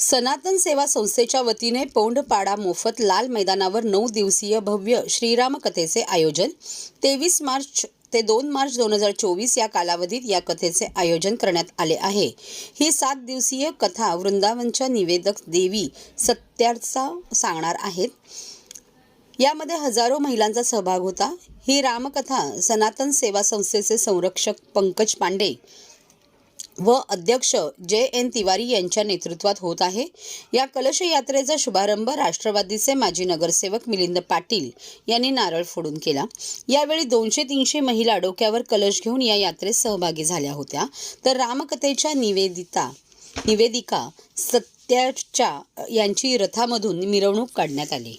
सनातन सेवा संस्थेच्या वतीने पौंडपाडा मोफत लाल मैदानावर 9 दिवसीय भव्य श्रीराम कथेचे आयोजन 23 मार्च ते 2 मार्च 2024 या कालावधीत या कथेचे आयोजन करण्यात आले आहे। ही 7 दिवसीय कथा वृंदावनच्या निवेदक देवी सत्याचा सांगणार आहेत। यामध्ये हजारो महिलांचा सहभाग होता। ही रामकथा सनातन सेवा संस्थेचे संरक्षक पंकज पांडे व अध्यक्ष JN तिवारी यांच्या नेतृत्वात होत आहे। या कलश यात्रेचा शुभारंभ राष्ट्रवादीचे माजी नगरसेवक मिलिंद पाटील यांनी नारळ फोडून केला। यावेळी 200-300 महिला डोक्यावर कलश घेऊन या यात्रेत सहभागी झाल्या होत्या। तर रामकथेच्या निवेदिका सत्याच्या यांची रथामधून मिरवणूक काढण्यात आली।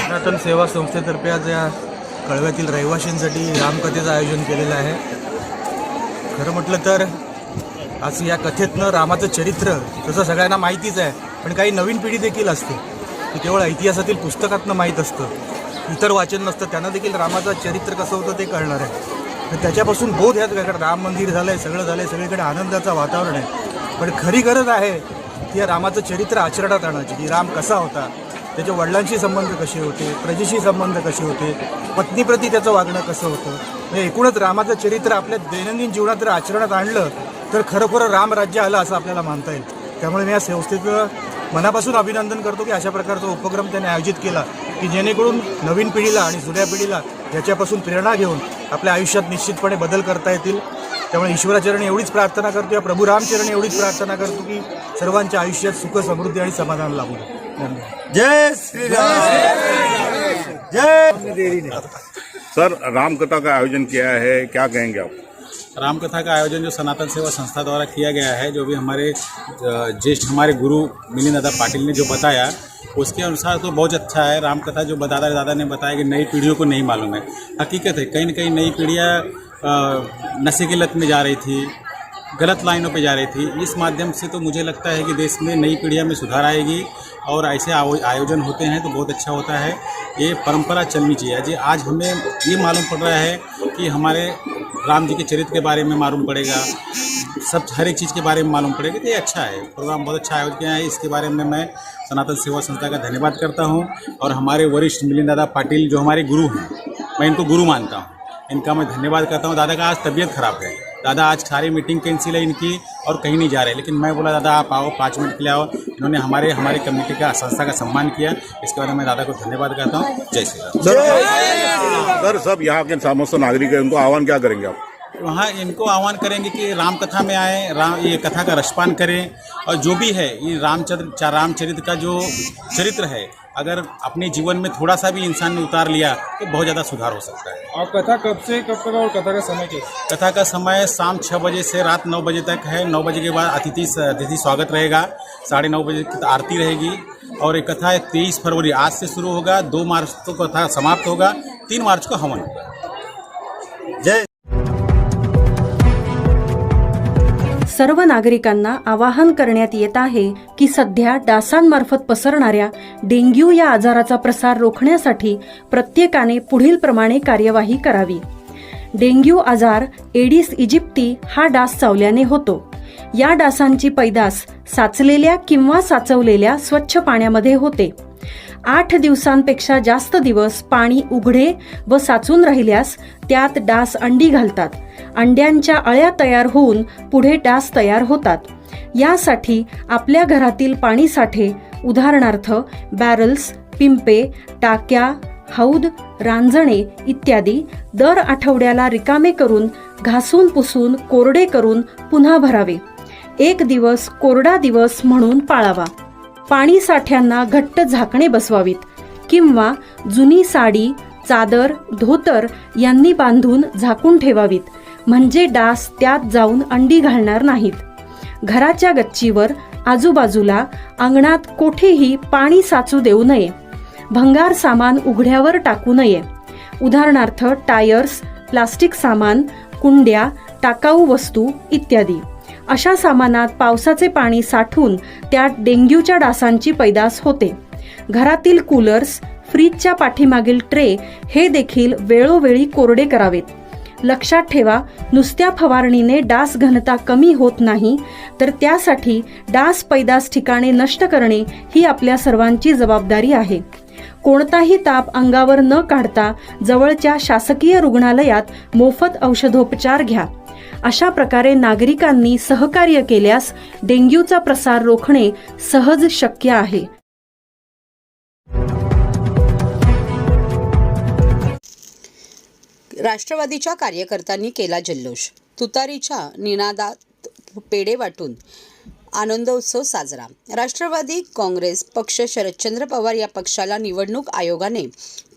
सनातन सेवा संस्थेतर्फे आज या कळव्यातील रहिवाशांसाठी रामकथेचं आयोजन केलेलं आहे। खरं म्हटलं तर आज या कथेतनं रामाचं चरित्र तसं सगळ्यांना माहितीच आहे, पण काही नवीन पिढी देखील असते की केवळ इतिहासातील पुस्तकातनं माहीत असतं, इतर वाचन नसतं, त्यांना देखील रामाचं चरित्र कसं होतं ते कळणार आहे। तर त्याच्यापासून बोध ह्यात काय, राम मंदिर झालं आहे, सगळं झालं आहे, सगळीकडे आनंदाचं वातावरण आहे, पण खरी गरज आहे की या रामाचं चरित्र आचरणात आणायची, की राम कसा होता, त्याच्या वडिलांशी संबंध कसे होते, प्रजेशी संबंध कसे होते, पत्नीप्रती त्याचं वागणं कसं होतं, म्हणजे एकूणच रामाचं चरित्र आपल्या दैनंदिन जीवनात जर आचरणात आणलं तर खरोखर रामराज्य आलं असं आपल्याला मानता येईल। त्यामुळे मी या संस्थेचं मनापासून अभिनंदन करतो की अशा प्रकारचा उपक्रम त्यांनी आयोजित केला की जेणेकरून नवीन पिढीला आणि जुन्या पिढीला याच्यापासून प्रेरणा घेऊन आपल्या आयुष्यात निश्चितपणे बदल करता येतील। त्यामुळे ईश्वराचरणी एवढीच प्रार्थना करतो, या प्रभू रामचरणी एवढीच प्रार्थना करतो की सर्वांच्या आयुष्यात सुख समृद्धी आणि समाधान लाभू दे। जय श्री राम। जय सर, रामकथा का आयोजन किया है, क्या कहेंगे आप? रामकथा का आयोजन जो सनातन सेवा संस्था द्वारा किया गया है, जो भी हमारे ज्येष्ठ हमारे गुरु मिलिंद दादा पाटिल ने जो बताया उसके अनुसार तो बहुत अच्छा है। रामकथा जो दादा ने बताया कि नई पीढ़ियों को नहीं मालूम है, हकीकत है कहीं न कहीं नई पीढ़ियाँ नशे की लत में जा रही थी, गलत लाइनों पे जा रही थी। इस माध्यम से तो मुझे लगता है कि देश में नई पीढ़ियाँ में सुधार आएगी और ऐसे आयोजन होते हैं तो बहुत अच्छा होता है। ये परंपरा चलनी चाहिए। जी आज हमें ये मालूम पड़ रहा है कि हमारे राम जी के चरित्र के बारे में मालूम पड़ेगा, सब हर एक चीज़ के बारे में मालूम पड़ेगा, तो ये अच्छा है। प्रोग्राम बहुत अच्छा आयोजन किया है, इसके बारे में मैं सनातन सेवा संस्था का धन्यवाद करता हूँ। और हमारे वरिष्ठ मिलिंद दादा पाटिल जो हमारे गुरु हैं, मैं इनको गुरु मानता हूँ, इनका मैं धन्यवाद करता हूँ। दादा का आज तबीयत खराब है, दादा आज सारी मीटिंग कैंसिल है इनकी और कहीं नहीं जा रहे, लेकिन मैं बोला दादा आप आओ 5 मिनट के लिए आओ। इन्होंने हमारे कमेटी का संस्था का सम्मान किया, इसके बाद मैं दादा को धन्यवाद करता हूँ। जय श्री राम। सर, सब यहाँ के समस्त नागरिक हैं, उनको आह्वान क्या करेंगे आप? वहाँ इनको आह्वान करेंगे कि रामकथा में आए, ये कथा का रसपान करें और जो भी है ये रामचरित्र का जो चरित्र है, अगर अपने जीवन में थोड़ा सा भी इंसान ने उतार लिया तो बहुत ज़्यादा सुधार हो सकता है। और कथा कब से कब तक और कथा का समय क्या? कथा का समय शाम 6 बजे से रात 9 बजे तक है। 9 बजे के बाद अतिथि स्वागत रहेगा, 9:30 बजे की आरती रहेगी और ये कथा 23 फरवरी आज से शुरू होगा, 2 मार्च को कथा समाप्त होगा, 3 मार्च को हवन होगा। जय। सर्व नागरिकांना आवाहन करण्यात येत आहे की सध्या डासांमार्फत पसरणाऱ्या डेंग्यू या आजाराचा प्रसार रोखण्यासाठी प्रत्येकाने पुढील प्रमाणे कार्यवाही करावी। डेंग्यू आजार एडिस इजिप्टी हा डास चावल्याने होतो। या डासांची पैदास साचलेल्या किंवा साचवलेल्या स्वच्छ पाण्यामध्ये होते। 8 दिवसांपेक्षा जास्त दिवस पाणी उघडे व साचून राहिल्यास त्यात डास अंडी घालतात। अंड्यांच्या अळ्या तयार होऊन पुढे डास तयार होतात। यासाठी आपल्या घरातील पाणी साठे उदाहरणार्थ बॅरल्स, पिंपे, टाक्या, हौद, रांजणे इत्यादी दर आठवड्याला रिकामे करून घासून पुसून कोरडे करून पुन्हा भरावे। 1 दिवस कोरडा दिवस म्हणून पाळावा। पाणी साठ्यांना घट्ट झाकणे बसवावीत किंवा जुनी साडी, चादर, धोतर यांनी बांधून झाकून ठेवावीत, म्हणजे डास त्यात जाऊन अंडी घालणार नाहीत. घराच्या गच्चीवर, आजूबाजूला, अंगणात कोठेही पाणी साचू देऊ नये. भंगार सामान उघड्यावर टाकू नये. उदाहरणार्थ टायर्स, प्लास्टिक सामान, कुंड्या, टाकाऊ वस्तू इत्यादी. अशा सामानात पावसाचे पाणी साठून त्यात डेंग्यूच्या डासांची पैदास होते. घरातील कूलर्स, फ्रीजच्या पाठीमागील ट्रे हे देखील वेळोवेळी कोरडे करावेत. लक्षात ठेवा, नुसत्या फवारणीने डास घनता कमी होत नाही, तर त्यासाठी डास पैदास ठिकाणे नष्ट करणे ही आपल्या सर्वांची जबाबदारी आहे. कोणताही ताप अंगावर न काढता जवळच्या शासकीय रुग्णालयात मोफत औषधोपचार घ्या. अशा प्रकारे नागरिकांनी सहकार्य केल्यास डेंग्यूचा प्रसार रोखणे सहज शक्य आहे. राष्ट्रवादीच्या कार्यकर्त्यांनी केला जल्लोष. तुतारीच्या निनादात पेढे वाटून आनंदोत्सव साजरा. राष्ट्रवादी काँग्रेस पक्ष शरदचंद्र पवार या पक्षाला निवडणूक आयोगाने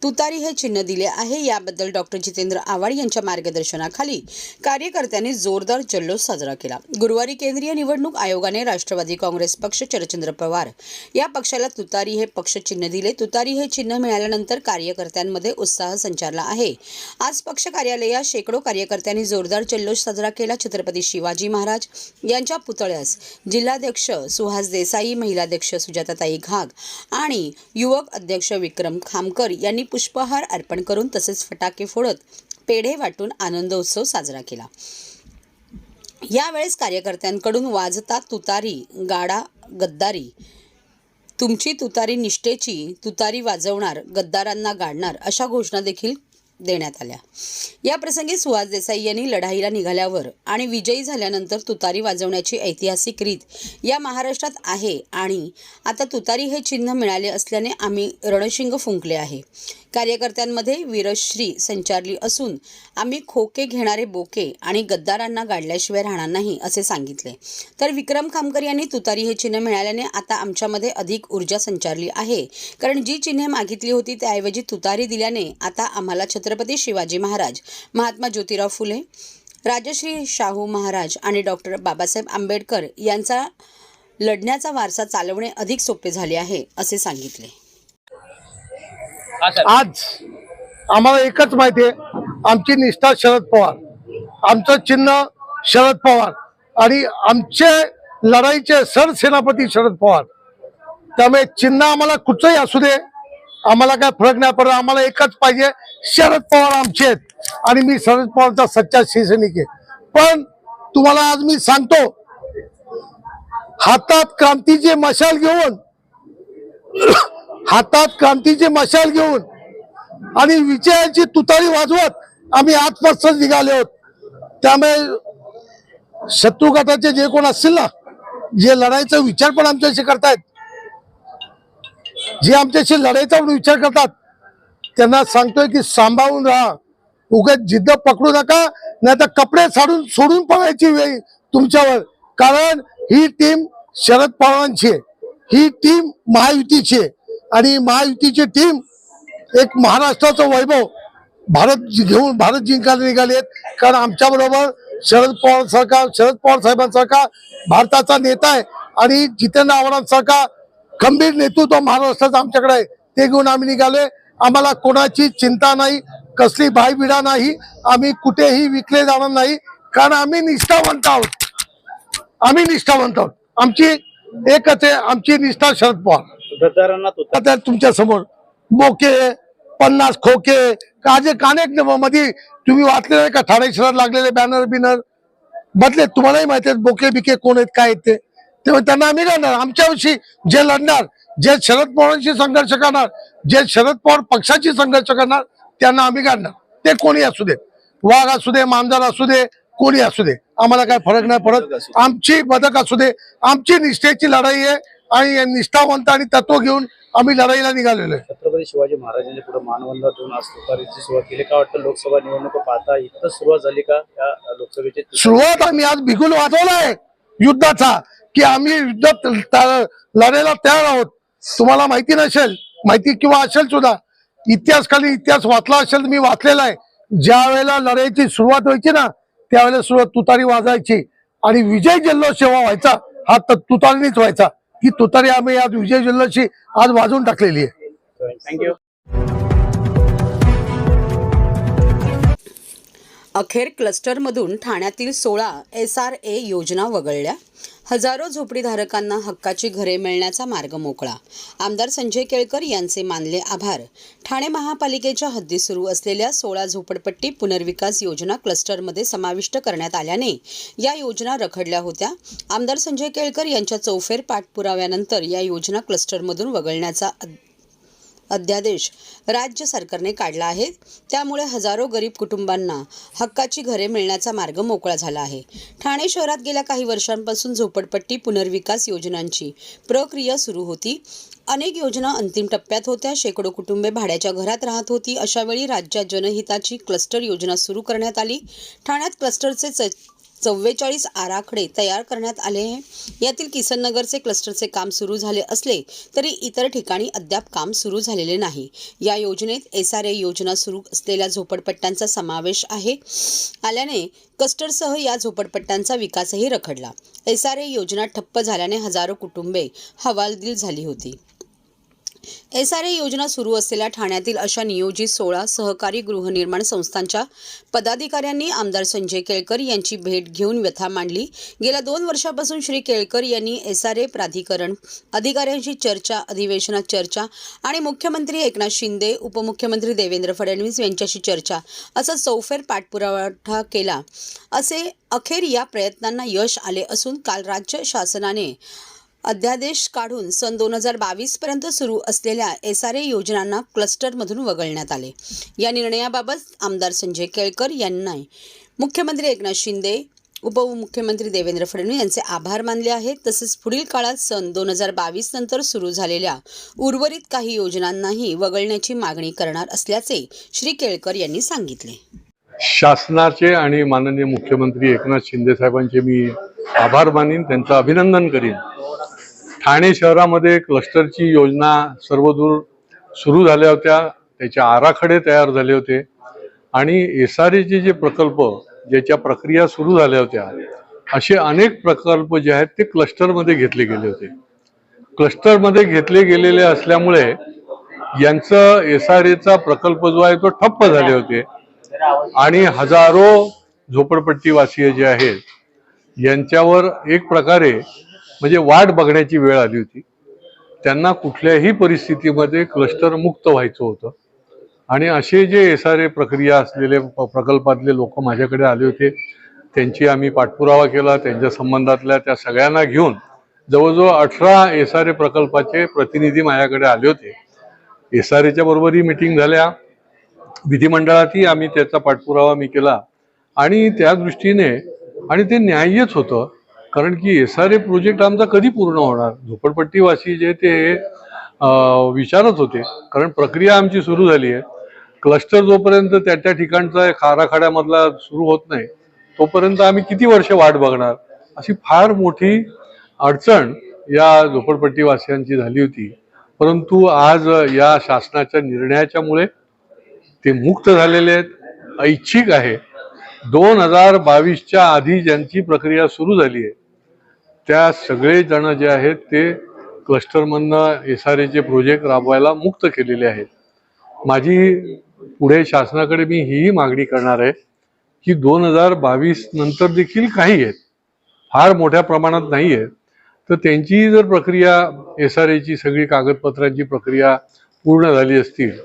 तुतारी हे चिन्ह दिले आहे. याबद्दल डॉक्टर जितेंद्र आव्हाड यांच्या मार्गदर्शनाखाली कार्यकर्त्यांनी जोरदार जल्लोष साजरा केला. गुरुवारी केंद्रीय निवडणूक आयोगाने राष्ट्रवादी काँग्रेस पक्ष शरदचंद्र पवार या पक्षाला तुतारी हे पक्ष चिन्ह दिले. तुतारी हे चिन्ह मिळाल्यानंतर कार्यकर्त्यांमध्ये उत्साह संचारला आहे. आज पक्ष कार्यालयात शेकडो कार्यकर्त्यांनी जोरदार जल्लोष साजरा केला. छत्रपती शिवाजी महाराज यांच्या पुतळ्यास जिल्हाध्यक्ष सुहास देसाई, महिलाध्यक्ष सुजाताताई घाग आणि युवक अध्यक्ष विक्रम खामकर यांनी पुष्पहार अर्पण करून तसेच फटाके फोडत पेढे वाटून आनंदोत्सव साजरा केला. यावेळेस कार्यकर्त्यांकडून वाजता तुतारी गाडा गद्दारी, तुमची तुतारी निष्ठेची, तुतारी वाजवणार गद्दारांना गाडणार अशा घोषणा देखील देण्यात आल्या. या प्रसंगी सुहास देसाई यांनी लढाईला निघाल्यावर आणि विजयी झाल्यानंतर तुतारी वाजवण्याची ऐतिहासिक रीत या महाराष्ट्रात आहे आणि आता तुतारी हे चिन्ह मिळाले असल्याने आम्ही रणशिंग फुंकले आहे. कार्यकर्त्यांमध्ये वीरश्री संचारली असून आम्ही खोके घेणारे बोके आणि गद्दारांना गाडल्याशिवाय राहणार नाही असे सांगितले. तर विक्रम खामकर यांनी तुतारी हे चिन्ह मिळाल्याने आता आमच्यामध्ये अधिक ऊर्जा संचारली आहे, कारण जी चिन्हे मागितली होती त्याऐवजी तुतारी दिल्याने आता आम्हाला छत्रपती शिवाजी महाराज, महात्मा ज्योतिराव फुले, राजश्री शाहू महाराज आणि डॉक्टर बाबासाहेब आंबेडकर यांचा लढण्याचा वारसा चालवणे अधिक सोपे झाले आहे असे सांगितले. आज आम्हाला एकच माहिती आहे, आमची निष्ठा शरद पवार, आमचं चिन्ह शरद पवार आणि आमचे लढाईचे सरसेनापती शरद पवार. त्यामुळे चिन्ह आम्हाला कुठचंही असू दे, आम्हाला काय फरक नाही पडत. आम्हाला एकच पाहिजे, शरद पवार आमचे आहेत आणि मी शरद पवारचा सच्चा शिवसैनिक आहे. पण तुम्हाला आज मी सांगतो, हातात क्रांतीचे मशाल घेऊन आणि विजयाची तुतारी वाजवत आम्ही आजपासून निघाले आहोत. त्यामुळे शत्रू गटाचे जे कोण असतील ना, जे लढाईचा विचार पण आमच्याशी करतायत, जे आमच्याशी लढाईचा विचार करतात, त्यांना सांगतोय की सांभाळून राहा. उगाच जिद्द पकडू नका, नाही तर कपडे सोडून पडायची वेळ तुमच्यावर. कारण ही टीम शरद पवारांची आहे, ही टीम महायुतीची आहे आणि महायुतीची टीम एक महाराष्ट्राचं वैभव भारत जिंकायला निघाले आहेत. कारण आमच्या बरोबर शरद पवार साहेबांसारखा भारताचा नेता आहे आणि जितेंद्र आव्हाडांसारखा खंबीर नेतृत्व महाराष्ट्राचं आमच्याकडे आहे. ते घेऊन आम्ही निघालोय. आम्हाला कोणाची चिंता नाही, कसली भाईबिडा नाही, आम्ही कुठेही विकले जाणार नाही, कारण आम्ही निष्ठावंत आहोत. आमची एकच आहे, आमची निष्ठा शरद पवार. आता तुमच्या समोर बोके 50 खोके कानेक मध्ये तुम्ही वाचले नाही का, ठाणे शहरात लागलेले बॅनर बदले तुम्हालाही माहिती आहेत. बोके बिके कोण आहेत, काय आहेत ते. तेव्हा त्यांना आम्ही करणार. आमच्याविषयी जे लढणार, जे शरद पवारांशी संघर्ष करणार, जे शरद पवार पक्षाची संघर्ष करणार, त्यांना आम्ही काढणार. ते कोणी असू दे, वाघ असू दे, मांजर असू दे, कोणी असू दे, आम्हाला काय फरक नाही पडत. आमची बदक असू दे, आमची निष्ठेची लढाई आहे आणि निष्ठावंत आणि तत्व घेऊन आम्ही लढाईला निघालेलो आहे. छत्रपती शिवाजी महाराजांच्या पुढे मानवंदना देऊन आज तुतारीची सुरुवात केली. का वाटतं लोकसभा निवडणूक पाहता इथं सुरुवात झाली का या लोकसभेची? सुरुवात आम्ही आज बिगुल वाजवलाय युद्धाचा. की आम्ही युद्धात लढायला तयार आहोत. तुम्हाला माहिती नसेल, माहिती किंवा असेल सुद्धा, इतिहास वाचला असेल, मी वाचलेला आहे. ज्या वेळेला लढाईची सुरुवात व्हायची ना, त्यावेळेला सुरुवात तुतारी वाजायची आणि विजय जल्लोष जेव्हा व्हायचा हा तर तुतारीनेच व्हायचा. ही तुतारी आम्ही आज विजय जल्लोषी आज वाजवून टाकलेली आहे. थँक्यू. अखेर क्लस्टरमधून ठाण्यातील 16 SRA योजना वगळल्या. हजारो झोपडीधारकांना हक्काची घरे मिळण्याचा मार्ग मोकळा. आमदार संजय केळकर यांचे मानले आभार. ठाणे महापालिकेच्या हद्दीत सुरू असलेल्या 16 झोपडपट्टी पुनर्विकास योजना क्लस्टरमध्ये समाविष्ट करण्यात आल्याने या योजना रखडल्या होत्या. आमदार संजय केळकर यांच्या चौफेर पाठपुराव्यानंतर या योजना क्लस्टरमधून वगळण्याचा अध्यादेश राज्य सरकारने काढला आहे. त्यामुळे हजारो गरीब कुटुंबांना हक्काची घरे मिळण्याचा मार्ग मोकळा झाला आहे. ठाणे शहरात गेल्या काही वर्षांपासून झोपडपट्टी पुनर्विकास योजनांची प्रक्रिया सुरू होती. अनेक योजना अंतिम टप्प्यात होत्या. शेकडो कुटुंबे भाड्याच्या घरात राहत होती. अशावेळी राज्यात जनहिताची क्लस्टर योजना सुरू करण्यात आली. ठाण्यात क्लस्टरचे 44 आराखडे तयार करण्यात आले आहे. यातील किसननगरचे क्लस्टरचे काम सुरू झाले असले तरी इतर ठिकाणी अद्याप काम सुरू झालेले नाही. या योजनेत SRA योजना सुरू असलेल्या झोपडपट्ट्यांचा समावेश आल्याने क्लस्टरसह या झोपडपट्ट्यांचा विकासही रखडला. SRA योजना ठप्प झाल्याने हजारो कुटुंबे हवालदिल झाली होती. SRA योजना सुरू असलेल्या ठाण्यातील अशा नियोजित 16 सहकारी गृहनिर्माण संस्थांच्या पदाधिकाऱ्यांनी आमदार संजय केळकर यांची भेट घेऊन व्यथा मांडली. गेल्या 2 वर्षापासून श्री केळकर यांनी SRA प्राधिकरण अधिकाऱ्यांशी अधिवेशनात चर्चा आणि मुख्यमंत्री एकनाथ शिंदे, उपमुख्यमंत्री देवेंद्र फडणवीस यांच्याशी चर्चा असा चौफेर पाठपुरावा केला. असे अखेर या प्रयत्नांना यश आले असून काल राज्य शासनाने अध्यादेश काढून सन 2022 पर्यंत सुरू असलेल्या SRA योजनांना क्लस्टरमधून वगळण्यात आले. या निर्णयाबाबत आमदार संजय केळकर यांनी मुख्यमंत्री एकनाथ शिंदे, उपमुख्यमंत्री देवेंद्र फडणवीस यांचे आभार मानले आहेत. तसेच पुढील काळात सन 2022 नंतर सुरू झालेल्या उर्वरित काही योजनांनाही वगळण्याची मागणी करणार असल्याचे श्री केळकर यांनी सांगितले. शासनाचे आणि माननीय मुख्यमंत्री एकनाथ शिंदे साहेबांचे मी आभार मानीन, त्यांचं अभिनंदन करीन. ठाणे शहरामध्ये क्लस्टरची योजना सर्वदूर सुरू झाल्या होत्या, त्याचे आराखडे तयार झाले होते आणि SRAचे जे प्रकल्प ज्याच्या प्रक्रिया सुरू झाल्या होत्या असे अनेक प्रकल्प जे आहेत ते क्लस्टरमध्ये घेतले गेले होते. क्लस्टरमध्ये घेतले गेलेले असल्यामुळे यांचं SRAचा प्रकल्प जो आहे तो ठप्प झाले होते आणि हजारो झोपडपट्टीवासीय जे आहेत यांच्यावर एक प्रकारे म्हणजे वाट बघण्याची वेळ आली होती. त्यांना कुठल्याही परिस्थितीमध्ये क्लस्टर मुक्त व्हायचं होतं आणि असे जे SRA प्रक्रिया असलेले प्रकल्पातले लोक माझ्याकडे आले होते, त्यांची आम्ही पाठपुरावा केला. त्यांच्या संबंधातल्या त्या सगळ्यांना घेऊन जवळजवळ 18 SRA प्रकल्पाचे प्रतिनिधी माझ्याकडे आले होते. SRAच्या बरोबरही मिटिंग झाल्या, विधिमंडळातही आम्ही त्याचा पाठपुरावा मी केला आणि त्या दृष्टीने आणि ते न्याय्यच होतं. कारण की SRA प्रोजेक्ट आमचा कधी पूर्ण होणार, झोपडपट्टीवासी जे ते विचारत होते. कारण प्रक्रिया आमची सुरू झाली आहे. क्लस्टर जोपर्यंत त्या ठिकाणचा आराखड्यामधला सुरू होत नाही तोपर्यंत आम्ही किती वर्ष वाट बघणार, अशी फार मोठी अडचण या झोपडपट्टीवासियांची झाली होती. परंतु आज या शासनाच्या निर्णयाच्यामुळे ते मुक्त झालेले आहेत, ऐच्छिक आहे. 2022च्या आधी ज्यांची प्रक्रिया सुरू झाली आहे त्या सगळे जण जे आहेत ते क्लस्टरमधनं SRAचे प्रोजेक्ट राबवायला मुक्त केलेले आहेत. माझी पुढे शासनाकडे मी ही मागणी करणार आहे की 2022 नंतर देखील काही आहेत, फार मोठ्या प्रमाणात नाही आहेत, तर त्यांची जर प्रक्रिया SRAची सगळी कागदपत्रांची प्रक्रिया पूर्ण झाली असतील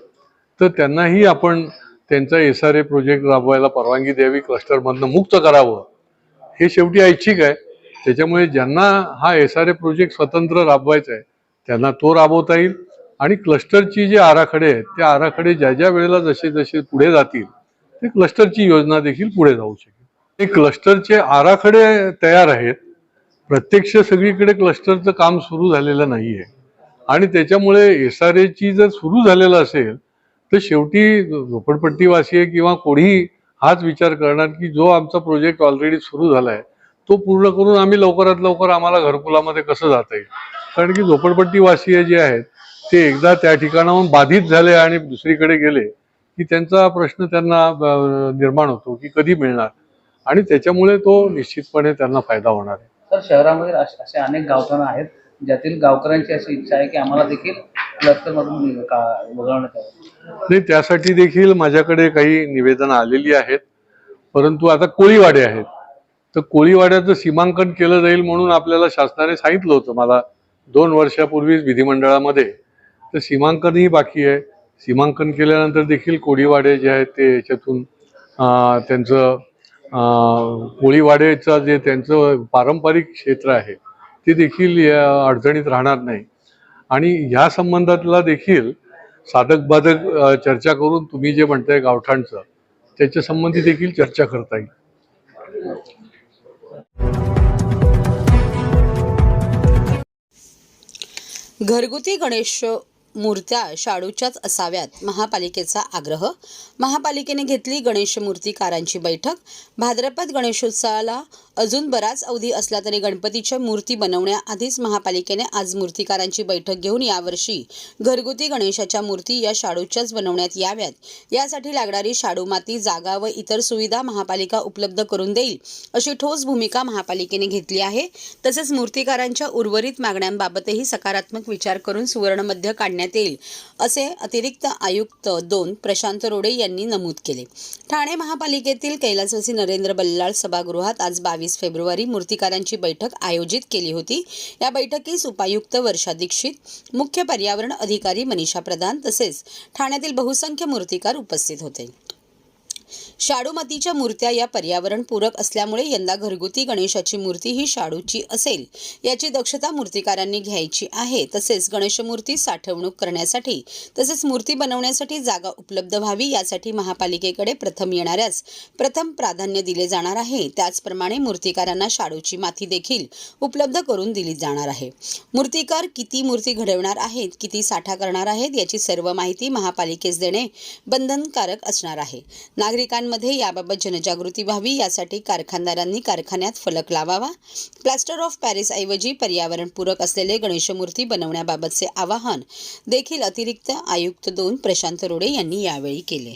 तर त्यांनाही आपण त्यांचा SRA प्रोजेक्ट राबवायला परवानगी द्यावी, क्लस्टरमधनं मुक्त करावं. हे शेवटी ऐच्छिक आहे. त्याच्यामुळे ज्यांना हा SRA प्रोजेक्ट स्वतंत्र राबवायचा आहे त्यांना तो राबवता येईल आणि क्लस्टरची जे आराखडे आहेत त्या आराखडे ज्या ज्या वेळेला जसे जसे पुढे जातील ते क्लस्टरची योजना देखील पुढे जाऊ शकेल. हे क्लस्टरचे आराखडे तयार आहेत, प्रत्यक्ष सगळीकडे क्लस्टरचं काम सुरू झालेलं नाही आहे आणि त्याच्यामुळे SRAची जर सुरू झालेलं असेल तर शेवटी झोपडपट्टीवासी किंवा कोणीही हाच विचार करणार की जो आमचा प्रोजेक्ट ऑलरेडी सुरू झाला आहे तो पूर्ण करून आम्ही लवकरात लवकर आम्हाला घरकुलामध्ये कसं जाता येईल. कारण की झोपडपट्टीवासीय जे आहेत ते एकदा त्या ठिकाणाहून बाधित झाले आणि दुसरीकडे गेले की त्यांचा प्रश्न त्यांना निर्माण होतो की कधी मिळणार, आणि त्याच्यामुळे तो निश्चितपणे त्यांना फायदा होणार आहे. तर शहरामध्ये असे अनेक गावठाणं आहेत ज्यातील गावकऱ्यांची अशी इच्छा आहे की आम्हाला देखील क्लस्टरमधून वगळण्यात यावं. नाही, त्यासाठी देखील माझ्याकडे काही निवेदनं आलेली आहेत, परंतु आता कोळीवाडे आहेत, तर कोळीवाड्याचं सीमांकन केलं जाईल म्हणून आपल्याला शासनाने सांगितलं होतं मला 2 वर्षापूर्वीच विधिमंडळामध्ये. तर सीमांकनही बाकी आहे. सीमांकन केल्यानंतर देखील कोळीवाडे जे आहेत ते याच्यातून त्यांचं कोळीवाडेचं जे त्यांचं पारंपरिक क्षेत्र आहे ते देखील अडचणीत राहणार नाही. आणि ह्या संबंधातला देखील साधक बाधक चर्चा करून तुम्ही जे म्हणताय गावठाणचं त्याच्या संबंधी देखील चर्चा करता येईल. घरगुती गणेश मूर्त्या शाडूच्याच असाव्यात, महापालिकेचा आग्रह. महापालिकेने घेतली गणेश मूर्तिकारांची बैठक. भाद्रपद गणेशोत्सवाला अजून बराच अवधी असला तरी गणपतीच्या मूर्ती बनवण्याआधीच महापालिकेने आज मूर्तिकारांची बैठक घेऊन यावर्षी घरगुती गणेशाच्या मूर्ती या शाडूच्याच बनवण्यात याव्यात, यासाठी लागणारी शाडू माती, जागा व इतर सुविधा महापालिका उपलब्ध करून देईल अशी ठोस भूमिका महापालिकेने घेतली आहे. तसेच मूर्तिकारांच्या उर्वरित मागण्यांबाबतही सकारात्मक विचार करून सुवर्णमध्य काढण्यात येईल असे अतिरिक्त आयुक्त 2 प्रशांत रोडे यांनी नमूद केले. ठाणे महापालिकेतील कैलासवासी नरेंद्र बल्लाळ सभागृहात आज 22 फेब्रुवारी मूर्तिकारांची बैठक आयोजित केली होती. या बैठकीस उपायुक्त वर्षा दीक्षित, मुख्य पर्यावरण अधिकारी मनीषा प्रधान तसेच ठाण्यातील बहुसंख्य मूर्तिकार उपस्थित होते. शाडू मातीच्या मूर्त्या या पर्यावरण पूरक असल्यामुळे यंदा घरगुती गणेशाची मूर्ती ही शाडूची असेल याची दक्षता मूर्तिकारांनी घ्यायची आहे. तसेच गणेशमूर्ती साठवणूक करण्यासाठी तसेच मूर्ती बनवण्यासाठी जागा उपलब्ध व्हावी यासाठी महापालिकेकडे प्रथम येणाऱ्यास प्रथम प्राधान्य दिले जाणार आहे. त्याचप्रमाणे मूर्तिकारांना शाडूची माती देखील उपलब्ध करून दिली जाणार आहे. मूर्तिकार किती मूर्ती घडवणार आहेत, किती साठा करणार आहेत याची सर्व माहिती महापालिकेस देणे बंधनकारक असणार आहे. नागरिकांमध्ये याबाबत जनजागृती व्हावी यासाठी कारखानदारांनी कारखान्यात फलक लावावा. प्लास्टर ऑफ पॅरिसऐवजी पर्यावरणपूरक असलेले गणेशमूर्ती बनवण्याबाबतचे आवाहन देखील अतिरिक्त आयुक्त 2 प्रशांत रोडे यांनी यावेळी केले.